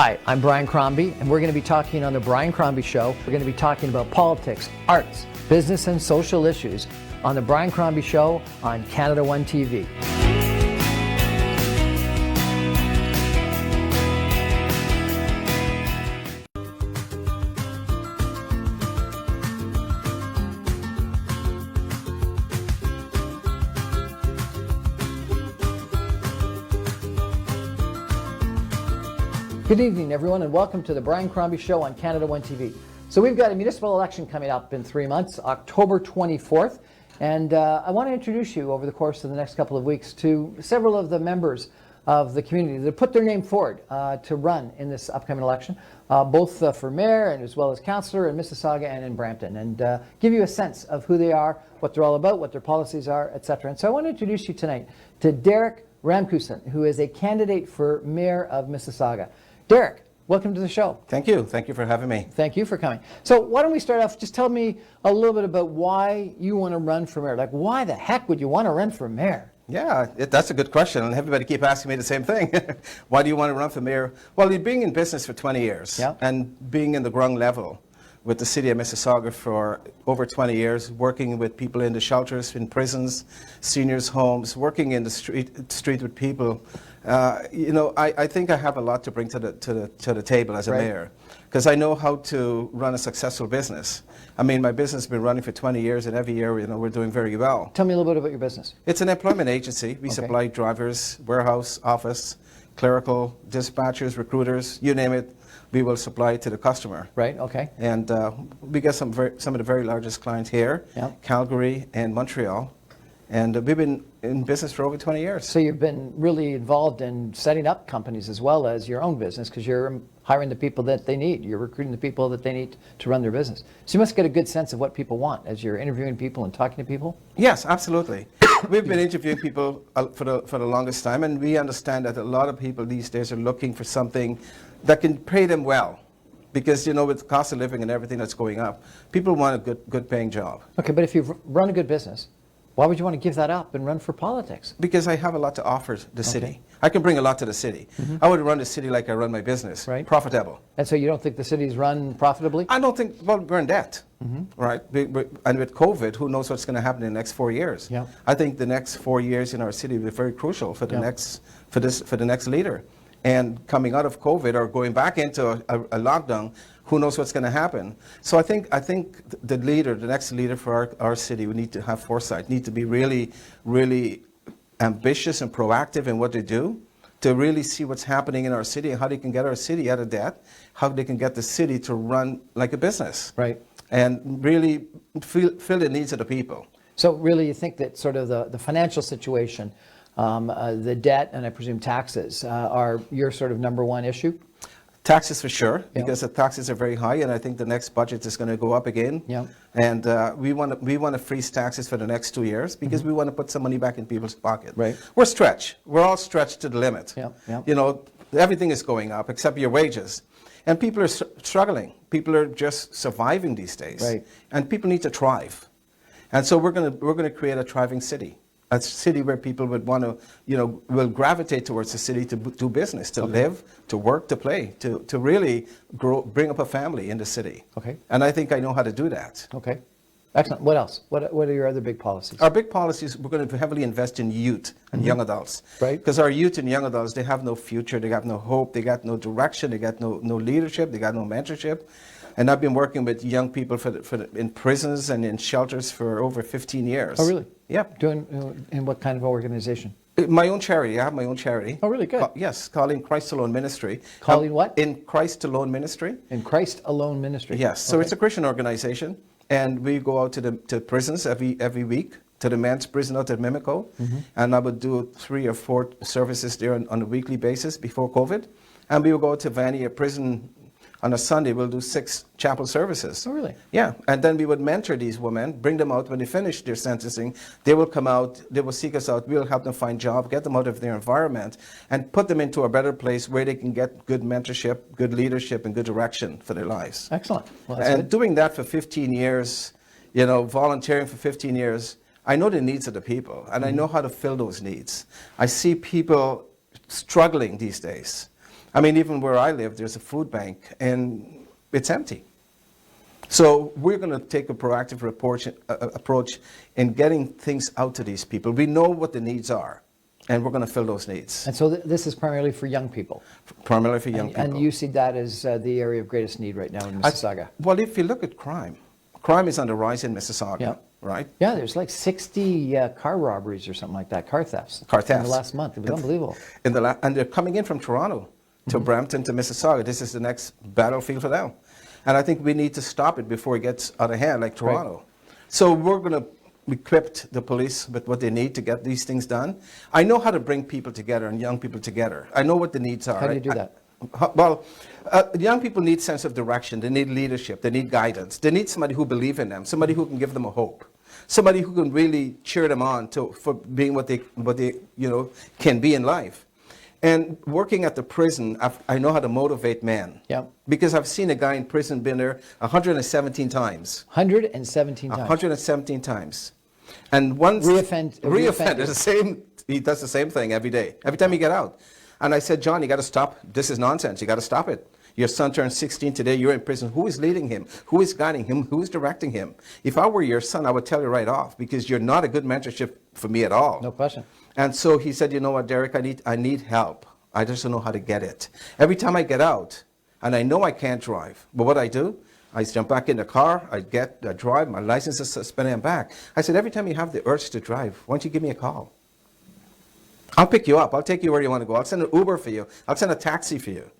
Hi, I'm Brian Crombie, and we're going to be talking on The Brian Crombie Show. We're going to be talking about politics, arts, business, and social issues on The Brian Crombie Show on Canada One TV. Good evening, everyone, and welcome to The Brian Crombie Show on Canada One TV. So we've got a municipal election coming up in 3 months, October 24th, and I want to introduce you over the course of the next couple of weeks to several of the members of the community that put their name forward to run in this upcoming election, both for mayor and as well as councillor in Mississauga and in Brampton, and give you a sense of who they are, what they're all about, what their policies are, etc. And so I want to introduce you tonight to Derek Ramkissoon, who is a candidate for mayor of Mississauga. Derek, welcome to the show. Thank you. Thank you for having me. Thank you for coming. So why don't we start off, just tell me a little bit about why you want to run for mayor. Like, why the heck would you want to run for mayor? Yeah, that's a good question, and everybody keep asking me the same thing. Why do you want to run for mayor? Well, you've been in business for 20 years, and being in the ground level with the city of Mississauga for over 20 years, working with people in the shelters, in prisons, seniors' homes, working in the street with people. I think I have a lot to bring to the table as a mayor, because I know how to run a successful business. I mean, my business has been running for 20 years, and every year, we're doing very well. Tell me a little bit about your business. It's an employment agency. We supply drivers, warehouse, office, clerical, dispatchers, recruiters, you name it. We will supply it to the customer. Right, okay. And we get some of the very largest clients here, Calgary and Montreal. And we've been in business for over 20 years. So you've been really involved in setting up companies as well as your own business, because you're hiring the people that they need. You're recruiting the people that they need to run their business. So you must get a good sense of what people want as you're interviewing people and talking to people? Yes, absolutely. We've been interviewing people for the longest time, and we understand that a lot of people these days are looking for something that can pay them well. Because, with the cost of living and everything that's going up, people want a good paying job. Okay, but if you've run a good business, why would you want to give that up and run for politics? Because I have a lot to offer the city. I can bring a lot to the city. I would run the city like I run my business, profitable. And so you don't think the city's run profitably? I don't think, well, we're in debt, right? And with COVID, who knows what's going to happen in the next 4 years? Yeah. I think the next 4 years in our city will be very crucial for the next leader. And coming out of COVID or going back into a lockdown, who knows what's going to happen? So I think the next leader for our city, we need to have foresight, need to be really, really ambitious and proactive in what they do, to really see what's happening in our city and how they can get our city out of debt, how they can get the city to run like a business. Right. And really fill the needs of the people. So really you think that sort of the financial situation, the debt, and I presume taxes, are your sort of number one issue? Taxes for sure, because the taxes are very high, and I think the next budget is going to go up again. Yeah. And we want to freeze taxes for the next 2 years, because we want to put some money back in people's pocket. Right. We're stretched. We're all stretched to the limit. Yeah. Everything is going up except your wages, and people are struggling. People are just surviving these days. Right. And people need to thrive, and so we're going to create a thriving city. A city where people would want to, will gravitate towards the city to do business, to live, to work, to play, to really bring up a family in the city. Okay. And I think I know how to do that. Okay. Excellent. What else? What are your other big policies? Our big policies, we're going to heavily invest in youth and young adults. Right. Because our youth and young adults, they have no future, they have no hope, they got no direction, they got no leadership, they got no mentorship. And I've been working with young people in prisons and in shelters for over 15 years. Oh, really? Yep. Doing in what kind of organization? My own charity. I have my own charity. Oh, really? Good. Yes, calling Christ Alone Ministry. Calling what? In Christ Alone Ministry. In Christ Alone Ministry. Yes. So it's a Christian organization, and we go out to prisons every week, to the men's prison out at Mimico, and I would do 3 or 4 services there on a weekly basis before COVID, and we would go to Vanier prison. On a Sunday, we'll do 6 chapel services. Oh, really? Yeah, and then we would mentor these women, bring them out when they finish their sentencing. They will come out, they will seek us out, we'll help them find jobs, get them out of their environment, and put them into a better place where they can get good mentorship, good leadership, and good direction for their lives. Excellent. Well, and good. Doing that for 15 years, volunteering for 15 years, I know the needs of the people, and I know how to fill those needs. I see people struggling these days. I mean, even where I live, there's a food bank, and it's empty. So we're going to take a proactive approach in getting things out to these people. We know what the needs are, and we're going to fill those needs. And so this is primarily for young people? Primarily for young people. And you see that as the area of greatest need right now in Mississauga? Well, if you look at crime is on the rise in Mississauga, right? Yeah, there's like 60 car robberies or something like that, car thefts. In the last month. It was unbelievable. And they're coming in from Toronto to Brampton to Mississauga. This is the next battlefield for them. And I think we need to stop it before it gets out of hand like Toronto. Right. So we're going to equip the police with what they need to get these things done. I know how to bring people together and young people together. I know what the needs are. How do you do that? Well, young people need sense of direction. They need leadership. They need guidance. They need somebody who believes in them, somebody who can give them a hope, somebody who can really cheer them on for being what they can be in life. And working at the prison, I know how to motivate men. Yep. Because I've seen a guy in prison been there 117 times. 117 times. 117 times. And once reoffended, the same. He does the same thing every day. Every time he get out. And I said, John, you got to stop. This is nonsense. You got to stop it. Your son turned 16 today. You're in prison. Who is leading him? Who is guiding him? Who is directing him? If I were your son, I would tell you right off, because you're not a good mentorship for me at all. No question. And so he said, you know what, Derek, I need help. I just don't know how to get it. Every time I get out, and I know I can't drive, but what I do, I jump back in the car, I drive, my license is suspended, and back. I said, every time you have the urge to drive, why don't you give me a call? I'll pick you up. I'll take you where you want to go. I'll send an Uber for you. I'll send a taxi for you.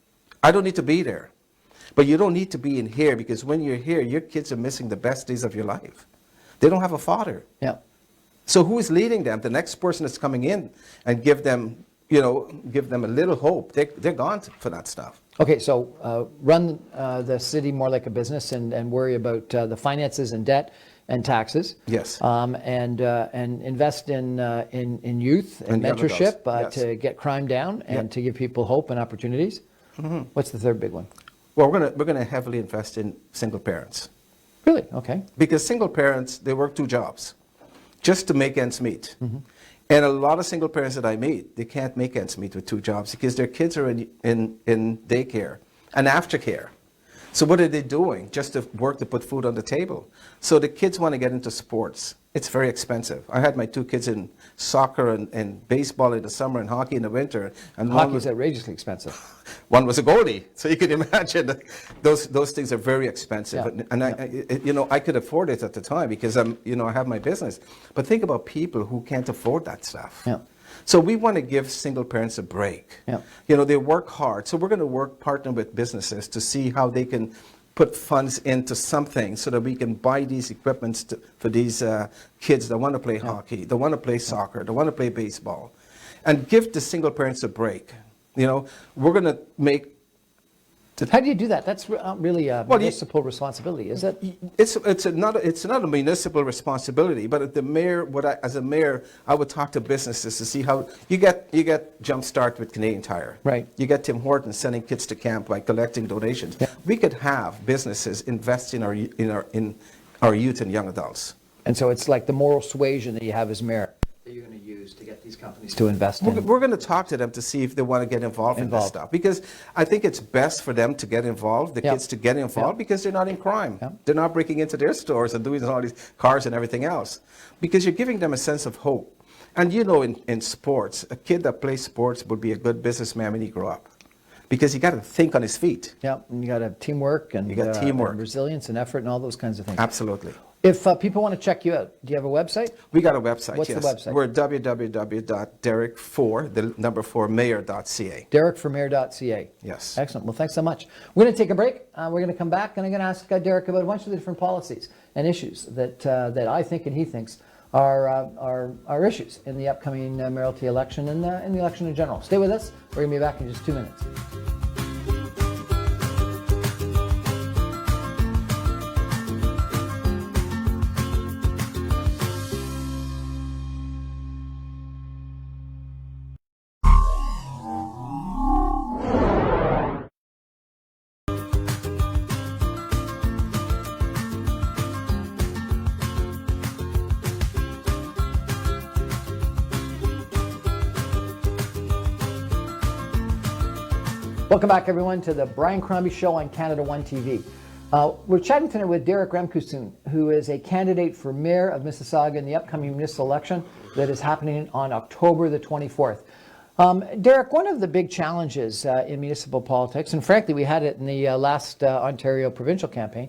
I don't need to be there. But you don't need to be in here, because when you're here, your kids are missing the best days of your life. They don't have a father. Yeah. So who is leading them? The next person that's coming in and give them a little hope. They're gone for that stuff. Okay, so run the city more like a business and worry about the finances and debt and taxes. Yes. And invest in youth and mentorship yes. to get crime down and to give people hope and opportunities. Mm-hmm. What's the third big one? Well, we're gonna heavily invest in single parents. Really? Okay. Because single parents, they work 2 jobs just to make ends meet. Mm-hmm. And a lot of single parents that I meet, they can't make ends meet with 2 jobs because their kids are in daycare and aftercare. So what are they doing? Just to work to put food on the table. So the kids want to get into sports. It's very expensive. I had my 2 kids in soccer and baseball in the summer and hockey in the winter. And hockey is outrageously expensive. One was a goalie, so you can imagine that those things are very expensive. Yeah. And I could afford it at the time because I have my business. But think about people who can't afford that stuff. Yeah. So we want to give single parents a break. Yeah. They work hard. So we're going to partner with businesses to see how they can put funds into something so that we can buy these equipments for these kids that want to play hockey, that want to play soccer, that want to play baseball, and give the single parents a break. We're going to make. How do you do that? That's really a municipal responsibility, is it? It's not a municipal responsibility, but the mayor, as a mayor, I would talk to businesses to see how you get jump start with Canadian Tire. Right. You get Tim Hortons sending kids to camp by collecting donations. Yeah. We could have businesses invest in our youth and young adults. And so it's like the moral suasion that you have as mayor that you're going to use to get these companies to invest in. We're going to talk to them to see if they want to get involved in this stuff. Because I think it's best for them to get involved, the kids to get involved, because they're not in crime. Yep. They're not breaking into their stores and doing all these cars and everything else. Because you're giving them a sense of hope. And in sports, a kid that plays sports would be a good businessman when he grows up. Because you got to think on his feet. Yeah, and you got to have teamwork and and resilience and effort and all those kinds of things. Absolutely. If people want to check you out, do you have a website? We got a website. What's the website? We're www.derek4mayor.ca. Derek4mayor.ca. Yes. Excellent. Well, thanks so much. We're going to take a break. We're going to come back, and I'm going to ask Derek about a bunch of the different policies and issues that I think and he thinks are issues in the upcoming mayoralty election and in the election in general. Stay with us. We're going to be back in just 2 minutes. Welcome back, everyone, to the Brian Crombie Show on Canada One TV. We're chatting tonight with Derek Ramkissoon, who is a candidate for Mayor of Mississauga in the upcoming municipal election that is happening on October the 24th. Derek, one of the big challenges in municipal politics, and frankly we had it in the last Ontario provincial campaign,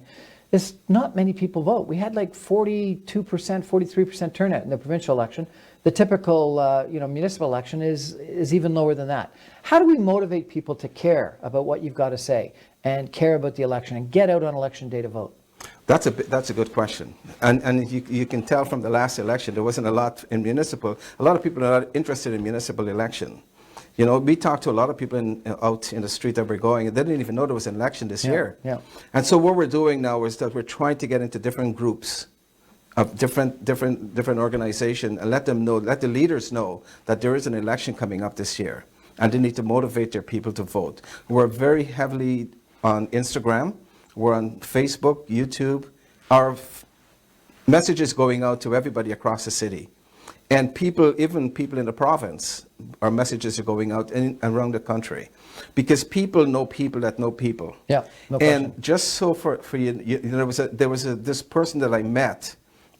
is not many people vote. We had like 42%, 43% turnout in the provincial election. The typical municipal election is even lower than that. How do we motivate people to care about what you've got to say and care about the election and get out on election day to vote? That's a good question. And you can tell from the last election, there wasn't a lot in municipal. A lot of people are not interested in municipal election. You know, we talked to a lot of people out in the street that we're going, and they didn't even know there was an election this year. Yeah. And so what we're doing now is that we're trying to get into different groups of different organizations and let the leaders know that there is an election coming up this year, and they need to motivate their people to vote. We're very heavily on Instagram. We're on Facebook, YouTube. Our message is going out to everybody across the city. And people, even people in the province, our messages are going out around the country. Because people know people that know people. Yeah, no question. And just so for you, there was this person that I met,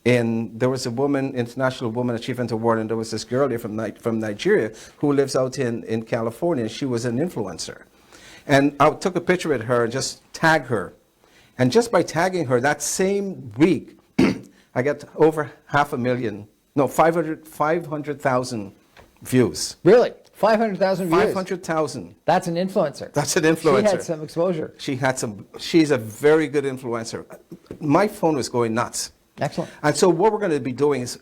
and there was a woman, International Woman Achievement Award, and there was this girl here from Nigeria who lives out in California, and she was an influencer. And I took a picture with her and just tagged her. And just by tagging her, that same week, I got over 500,000 views. Really? 500,000 views? 500,000. That's an influencer. That's an influencer. She had some exposure. She's a very good influencer. My phone was going nuts. Excellent. And so what we're going to be doing is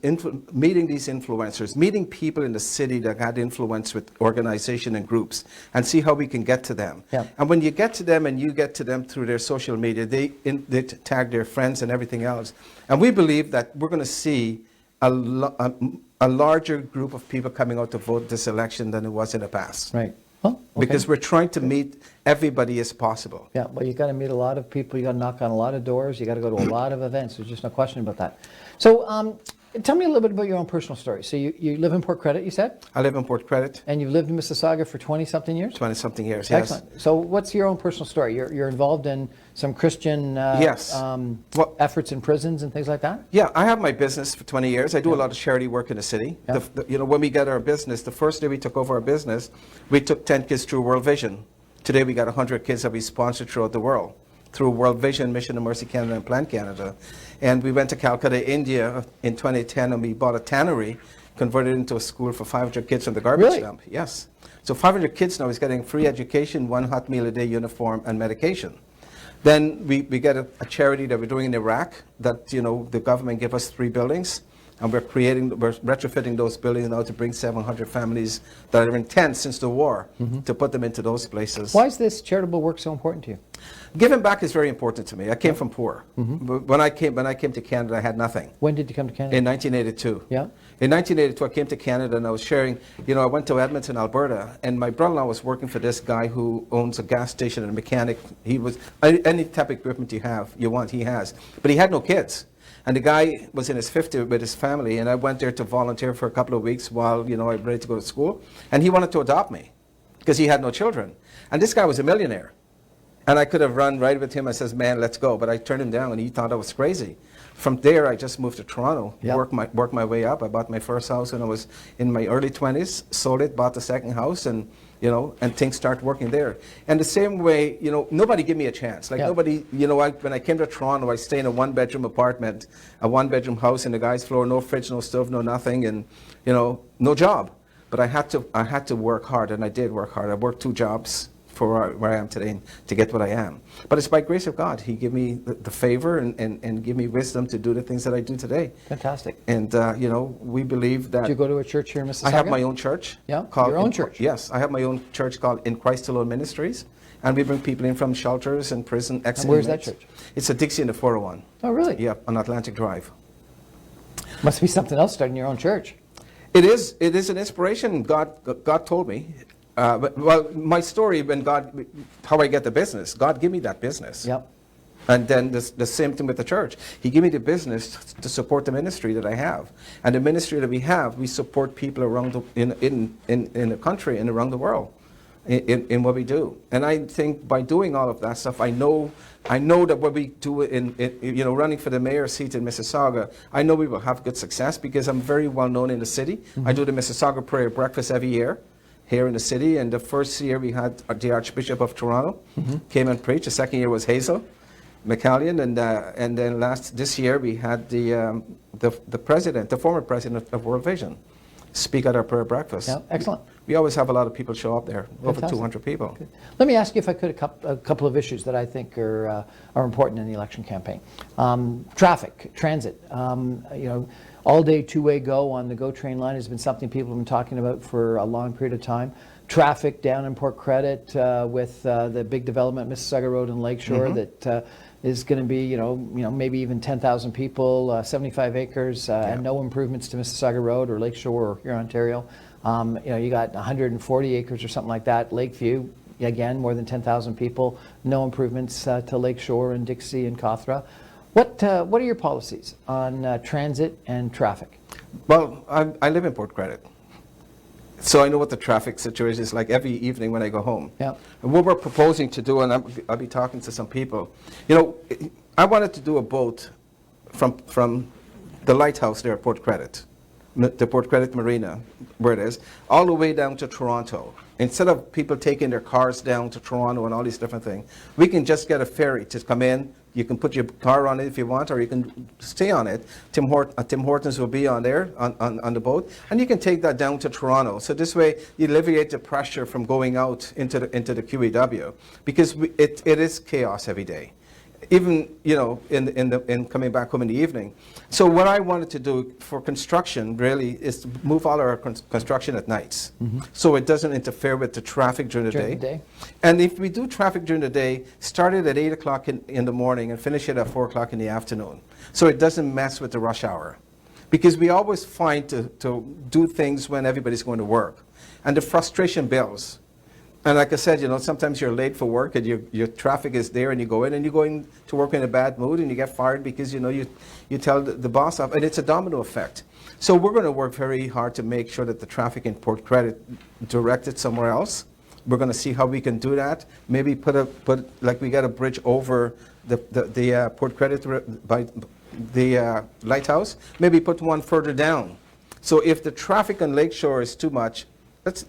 meeting these influencers, meeting people in the city that had influence with organization and groups, and see how we can get to them. Yeah. And when you get to them and you get to them through their social media, they tag their friends and everything else. And we believe that we're going to see a larger group of people coming out to vote this election than it was in the past. Right. Oh, okay. Because we're trying to meet everybody as possible. Yeah, well, you've got to meet a lot of people. You've got to knock on a lot of doors. You've got to go to a lot of events. There's just no question about that. So tell me a little bit about your own personal story. So you live in Port Credit, you said? I live in Port Credit. And you've lived in Mississauga for 20-something years? 20-something years, yes. Excellent. So what's your own personal story? You're involved in some Christian yes. efforts in prisons and things like that? Yeah, I have my business for 20 years. I do a lot of charity work in the city. Yeah. When we got our business, the first day we took over our business, we took 10 kids through World Vision. Today we got 100 kids that we sponsored throughout the world through World Vision, Mission of Mercy Canada, and Plan Canada. And we went to Calcutta, India in 2010, and we bought a tannery, converted it into a school for 500 kids from the garbage dump. Yes. So 500 kids now is getting free education, 1 hot meal a day, uniform, and medication. Then we get a charity that we're doing in Iraq that, the government gave us 3 buildings. And we're retrofitting those buildings now to bring 700 families that are in tents since the war to put them into those places. Why is this charitable work so important to you? Giving back is very important to me. I came from poor. When I came to Canada, I had nothing. When did you come to Canada? In 1982. Yeah. In 1982, I came to Canada and I was sharing, I went to Edmonton, Alberta, and my brother-in-law was working for this guy who owns a gas station and a mechanic. He was, any type of equipment you want, he has. But he had no kids. And the guy was in his 50s with his family, and I went there to volunteer for a couple of weeks while, I was ready to go to school. And he wanted to adopt me because he had no children. And this guy was a millionaire. And I could have run right with him. I says, man, let's go. But I turned him down, and he thought I was crazy. From there, I just moved to Toronto, worked my way up. I bought my first house when I was in my early 20s, sold it, bought the second house, and things start working there. And the same way, nobody gave me a chance. Like nobody, when I came to Toronto, I stayed in a 1-bedroom apartment, a 1-bedroom house in the guy's floor, no fridge, no stove, no nothing, and, no job. But I had to work hard, and I did work hard. I worked 2 jobs for where I am today to get what I am. But it's by grace of God. He gave me the favor and give me wisdom to do the things that I do today. Fantastic. And, we believe that... Do you go to a church here in Mississauga? I have my own church. Yeah, your own church? Yes, I have my own church called In Christ Alone Ministries. And we bring people in from shelters and prison. And where's that church? It's a Dixie in the 401. Oh, really? Yeah, on Atlantic Drive. Must be something else starting your own church. It is an inspiration. God told me. Well, my story how I get the business, God gave me that business. Yep. And then the same thing with the church. He gave me the business to support the ministry that I have. And the ministry that we have, we support people around in the country and around the world. in what we do. And I think by doing all of that stuff, I know that what we do running for the mayor's seat in Mississauga, I know we will have good success because I'm very well known in the city. I do the Mississauga Prayer Breakfast every year here in the city, and the first year we had the Archbishop of Toronto came and preached. The second year was Hazel McCallion, and then this year we had the former president of World Vision, speak at our prayer breakfast. Yeah, excellent. We always have a lot of people show up there, over 200 people. Good. Let me ask you, if I could, a couple of issues that I think are important in the election campaign. Traffic, transit. All day two-way go on the GO train line has been something people have been talking about for a long period of time. Traffic down in Port Credit with the big development, Mississauga Road and Lakeshore, that is going to be, maybe even 10,000 people, 75 acres, and no improvements to Mississauga Road or Lakeshore or here in Ontario. You got 140 acres or something like that. Lakeview, again, more than 10,000 people, no improvements to Lakeshore and Dixie and Cawthra. What are your policies on transit and traffic? Well, I live in Port Credit, so I know what the traffic situation is like every evening when I go home. Yeah. And what we're proposing to do, and I'll be talking to some people, I wanted to do a boat from the lighthouse there at Port Credit, the Port Credit Marina, where it is, all the way down to Toronto. Instead of people taking their cars down to Toronto and all these different things, we can just get a ferry to come in. You can put your car on it if you want, or you can stay on it. Tim Hortons will be on there, on the boat, and you can take that down to Toronto. So this way, you alleviate the pressure from going out into the QEW, because it is chaos every day. Even in coming back home in the evening. So what I wanted to do for construction really is to move all our construction at nights, so it doesn't interfere with the traffic during the day. And if we do traffic during the day, start it at 8 o'clock in the morning and finish it at 4 o'clock in the afternoon, so it doesn't mess with the rush hour, because we always find to do things when everybody's going to work, and the frustration builds. And like I said, sometimes you're late for work and your traffic is there, and you go in to work in a bad mood, and you get fired because you tell the boss off, and it's a domino effect. So we're going to work very hard to make sure that the traffic in Port Credit directed somewhere else. We're going to see how we can do that. Maybe put like we got a bridge over the Port Credit by the lighthouse. Maybe put one further down. So if the traffic on Lakeshore is too much, let's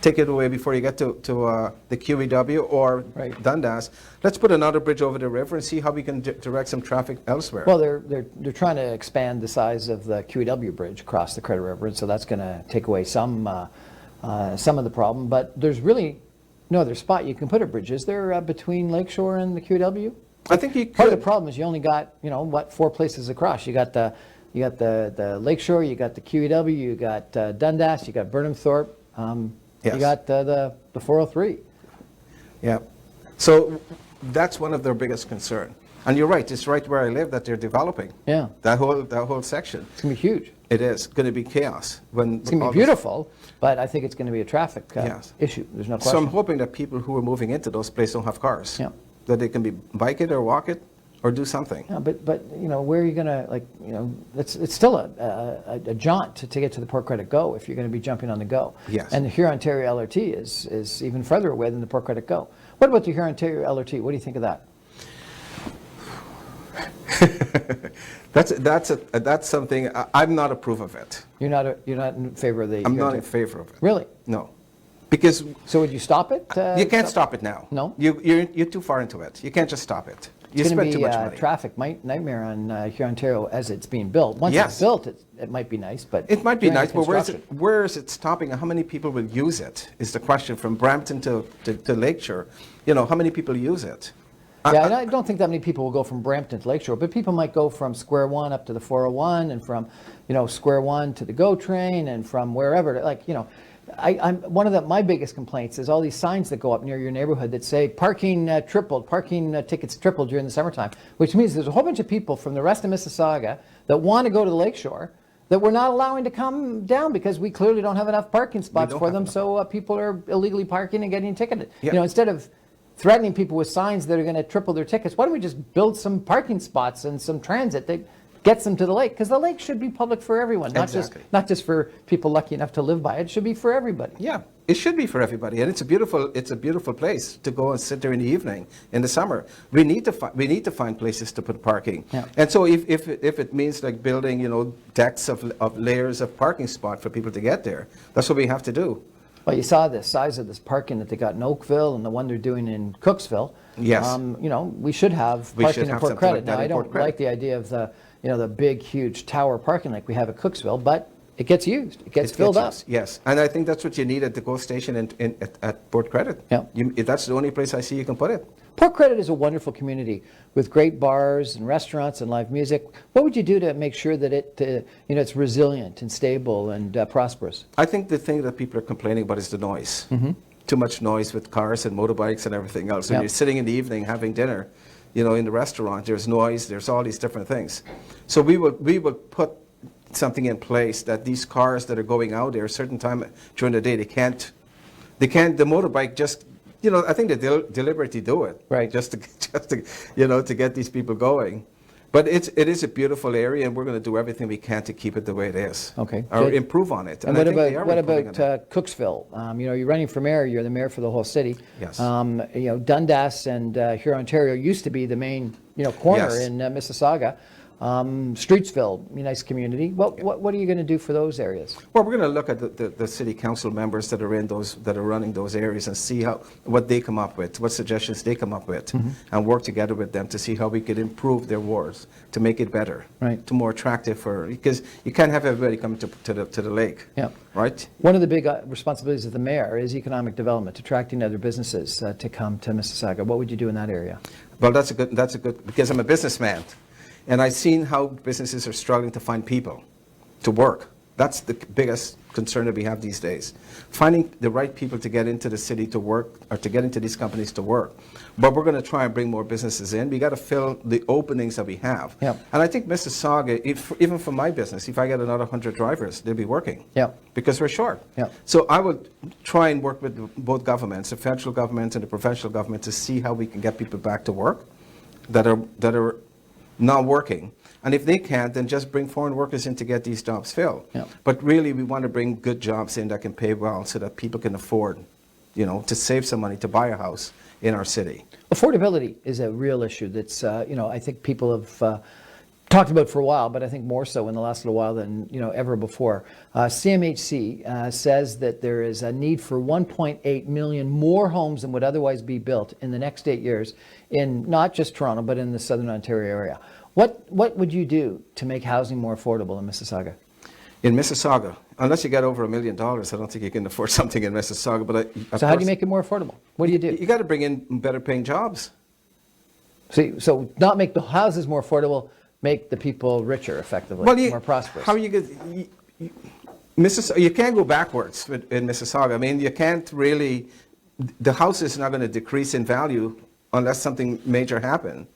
take it away before you get to the QEW or Dundas. Let's put another bridge over the river and see how we can direct some traffic elsewhere. Well, they're trying to expand the size of the QEW bridge across the Credit River, and so that's going to take away some of the problem. But there's really no other spot you can put a bridge, is there, between Lakeshore and the QEW? I think you could. Part of the problem is you only got 4 places across. You got the Lakeshore, you got the QEW, you got Dundas, you got Burnhamthorpe. Yes. You got the 403. Yeah. So that's one of their biggest concern. And you're right, it's right where I live that they're developing. Yeah. That whole section. It's going to be huge. It is going to be chaos. It's going to be beautiful, but I think it's going to be a traffic issue. There's no question. So I'm hoping that people who are moving into those places don't have cars. Yeah. That they can bike it or walk it or do something. Yeah, but where are you going to, it's still a jaunt to get to the Port Credit GO if you're going to be jumping on the GO. Yes. And the Huron-Ontario LRT is even further away than the Port Credit GO. What about the Huron-Ontario LRT? What do you think of that? That's something I'm not approve of it. You're not in favor of the. I'm not in favor of it. Really? No, because. So would you stop it? You can't stop it now. No. You're too far into it. You can't just stop it. You spend too much money. It's going to be a traffic nightmare on Huron-Ontario as it's being built. Once it's built, it might be nice, but it might be nice. But where is it stopping? How many people will use it? Is the question. From Brampton to Lakeshore, how many people use it? Yeah, and I don't think that many people will go from Brampton to Lakeshore, but people might go from Square One up to the 401, and from Square One to the GO train, and from wherever. My biggest complaints is all these signs that go up near your neighborhood that say parking tripled, parking tickets tripled during the summertime, which means there's a whole bunch of people from the rest of Mississauga that want to go to the Lakeshore that we're not allowing to come down because we clearly don't have enough parking spots for them, so people are illegally parking and getting ticketed. Yep. Instead of threatening people with signs that are going to triple their tickets, why don't we just build some parking spots and some transit that gets them to the lake, because the lake should be public for everyone, Exactly. not just for people lucky enough to live by it. It should be for everybody. Yeah, it should be for everybody, and it's a beautiful place to go and sit there in the evening in the summer. We need to find places to put parking, and so if it means like building, decks of layers of parking spot for people to get there, that's what we have to do. Well, you saw the size of this parking that they got in Oakville and the one they're doing in Cooksville. Yes. We should have parking in Port Credit. Now, I don't like the idea of the big, huge tower parking like we have at Cooksville, but it gets used. It gets filled up. Yes, and I think that's what you need at the GO station at Port Credit. Yeah. That's the only place I see you can put it. Port Credit is a wonderful community with great bars and restaurants and live music. What would you do to make sure that it's resilient and stable and prosperous? I think the thing that people are complaining about is the noise. Mm-hmm. Too much noise with cars and motorbikes and everything else. When you're sitting in the evening having dinner, in the restaurant, there's noise, there's all these different things. So we will put something in place that these cars that are going out there a certain time during the day, they can't, the motorbike just, I think they deliberately do it, right? Just to get these people going. But it is a beautiful area, and we're going to do everything we can to keep it the way it is. Okay. Or improve on it. And what about Cooksville? You're running for mayor. You're the mayor for the whole city. Yes. Dundas and Huron, Ontario used to be the main corner in Mississauga. Streetsville, nice community. What are you going to do for those areas? Well, we're going to look at the city council members that are running those areas and see what they come up with, what suggestions they come up with, mm-hmm. and work together with them to see how we could improve their wards to make it better, right? To more attractive because you can't have everybody coming to the lake, right? One of the big responsibilities of the mayor is economic development, attracting other businesses to come to Mississauga. What would you do in that area? Well, that's a good because I'm a businessman. And I've seen how businesses are struggling to find people to work. That's the biggest concern that we have these days. Finding the right people to get into the city to work or to get into these companies to work. But we're going to try and bring more businesses in. We got to fill the openings that we have. Yep. And I think Mississauga, even for my business, if I get another 100 drivers, they'll be working. Yep. Because we're short. Yep. So I would try and work with both governments, the federal government and the provincial government, to see how we can get people back to work that are not working. And if they can't, then just bring foreign workers in to get these jobs filled. Yeah. But really, we want to bring good jobs in that can pay well so that people can afford, to save some money to buy a house in our city. Affordability is a real issue that's, I think people have talked about for a while, but I think more so in the last little while than ever before. CMHC says that there is a need for 1.8 million more homes than would otherwise be built in the next 8 years in not just Toronto, but in the Southern Ontario area. What would you do to make housing more affordable in Mississauga? In Mississauga, unless you get over $1 million, I don't think you can afford something in Mississauga. But so how do you make it more affordable? What do you do? You got to bring in better paying jobs. So not make the houses more affordable, make the people richer, effectively, more prosperous. How you can't go backwards in Mississauga. I mean, you can't really. The house is not going to decrease in value unless something major happens,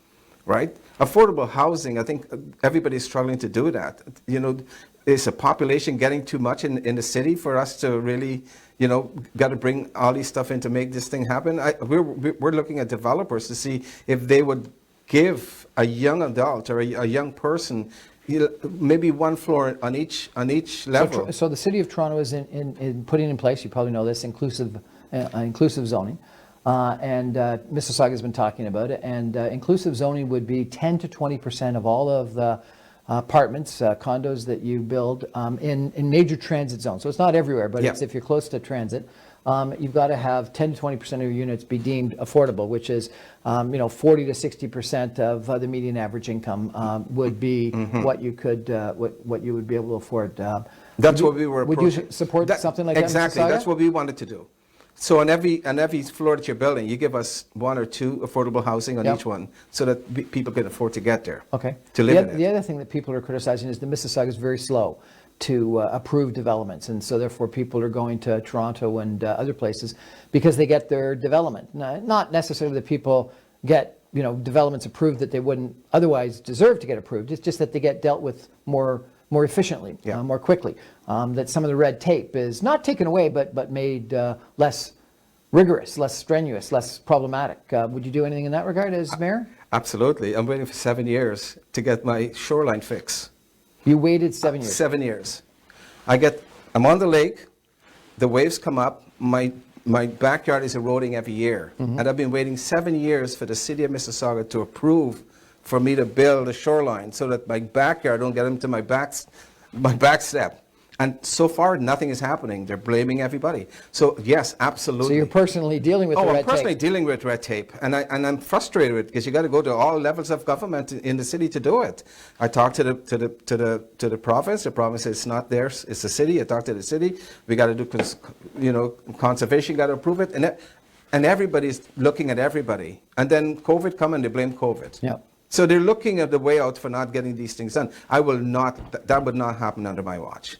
right? Affordable housing, I think everybody's struggling to do that. Is a population getting too much in the city for us to really, got to bring all these stuff in to make this thing happen? We're looking at developers to see if they would give a young adult or a young person maybe one floor on each level. So the City of Toronto is in putting in place, you probably know this, inclusive zoning. And Mississauga has been talking about it, and inclusive zoning would be 10 to 20% of all of the apartments, condos that you build in major transit zones. So it's not everywhere, but it's if you're close to transit, you've got to have 10 to 20% of your units be deemed affordable, which is 40 to 60% of the median average income would be what you could what you would be able to afford. That's what we were approaching. Would you support something like exactly, that? Exactly, that's what we wanted to do. So on every floor that you're building, you give us 1 or 2 affordable housing on each one, so that people can afford to get there. Okay. To live in it. The other thing that people are criticizing is that Mississauga is very slow to approve developments, and so therefore people are going to Toronto and other places because they get their development. Not necessarily that people get developments approved that they wouldn't otherwise deserve to get approved. It's just that they get dealt with more efficiently, more quickly. That some of the red tape is not taken away, but made less rigorous, less strenuous, less problematic. Would you do anything in that regard as mayor? Absolutely. I'm waiting for 7 years to get my shoreline fix. You waited 7 years? 7 years. I'm on the lake, the waves come up, my backyard is eroding every year. And I've been waiting 7 years for the city of Mississauga to approve for me to build a shoreline so that my backyard don't get into my back step. And so far, nothing is happening. They're blaming everybody. So yes, absolutely. So you're personally dealing with the red tape? I'm personally dealing with red tape, and I'm frustrated with it because you got to go to all levels of government in the city to do it. I talked to the province. The province says it's not theirs. It's the city. I talked to the city. We got to do conservation. Got to approve it, and everybody's looking at everybody. And then COVID come and they blame COVID. Yeah. So they're looking at the way out for not getting these things done. That would not happen under my watch.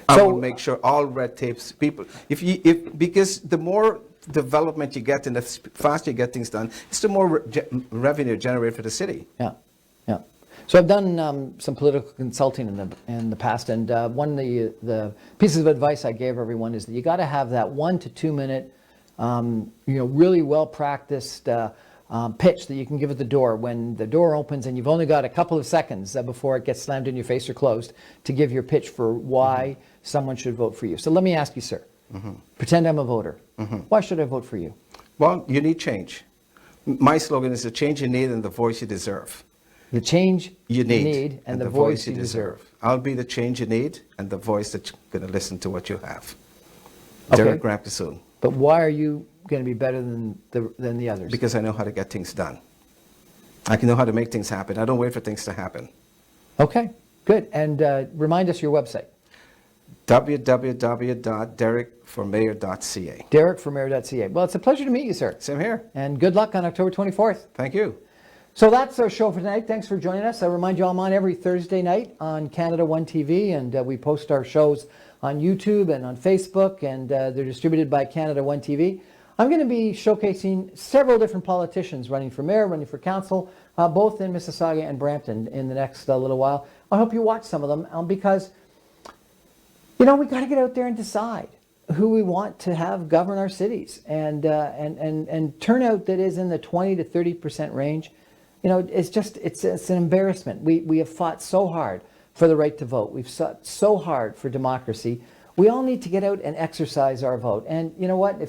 I will make sure all red tapes, people, because the more development you get and the faster you get things done, it's the more revenue generated for the city. Yeah, yeah. So I've done some political consulting in the past, and one of the pieces of advice I gave everyone is that you got to have that 1 to 2 minute, really well practiced pitch that you can give at the door when the door opens, and you've only got a couple of seconds before it gets slammed in your face or closed to give your pitch for why someone should vote for you. So let me ask you, sir. Pretend I'm a voter. Why should I vote for you? Well, you need change. My slogan is the change you need and the voice you deserve. The change you need and the voice you deserve. I'll be the change you need and the voice that's going to listen to what you have. Okay. Derek Ramkissoon. But why are you going to be better than the others? Because I know how to get things done. I can know how to make things happen. I don't wait for things to happen. Okay, good. And remind us your website. www.derekformayor.ca. derekformayor.ca. Well, it's a pleasure to meet you, sir. Same here. And good luck on October 24th. Thank you. So that's our show for tonight. Thanks for joining us. I remind you I'm on every Thursday night on Canada One TV, and we post our shows on YouTube and on Facebook, and they're distributed by Canada One TV. I'm going to be showcasing several different politicians running for mayor, running for council, both in Mississauga and Brampton in the next little while. I hope you watch some of them because, we got to get out there and decide who we want to have govern our cities. And turnout that is in the 20 to 30% range, it's an embarrassment. We have fought so hard for the right to vote. We've fought so hard for democracy. We all need to get out and exercise our vote. And you know what?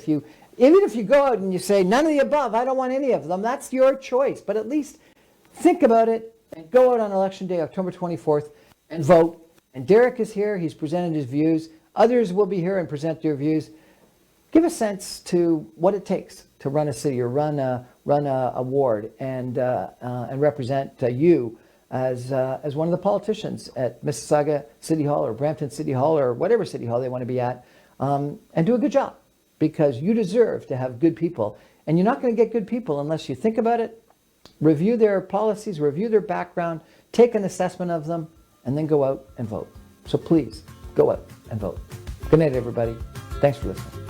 Even if you go out and you say, none of the above, I don't want any of them, that's your choice. But at least think about it and go out on Election Day, October 24th, and vote. And Derek is here. He's presented his views. Others will be here and present their views. Give a sense to what it takes to run a city or run a ward and represent you as one of the politicians at Mississauga City Hall or Brampton City Hall or whatever city hall they want to be at, and do a good job, because you deserve to have good people. And you're not going to get good people unless you think about it, review their policies, review their background, take an assessment of them, and then go out and vote. So please, go out and vote. Good night, everybody. Thanks for listening.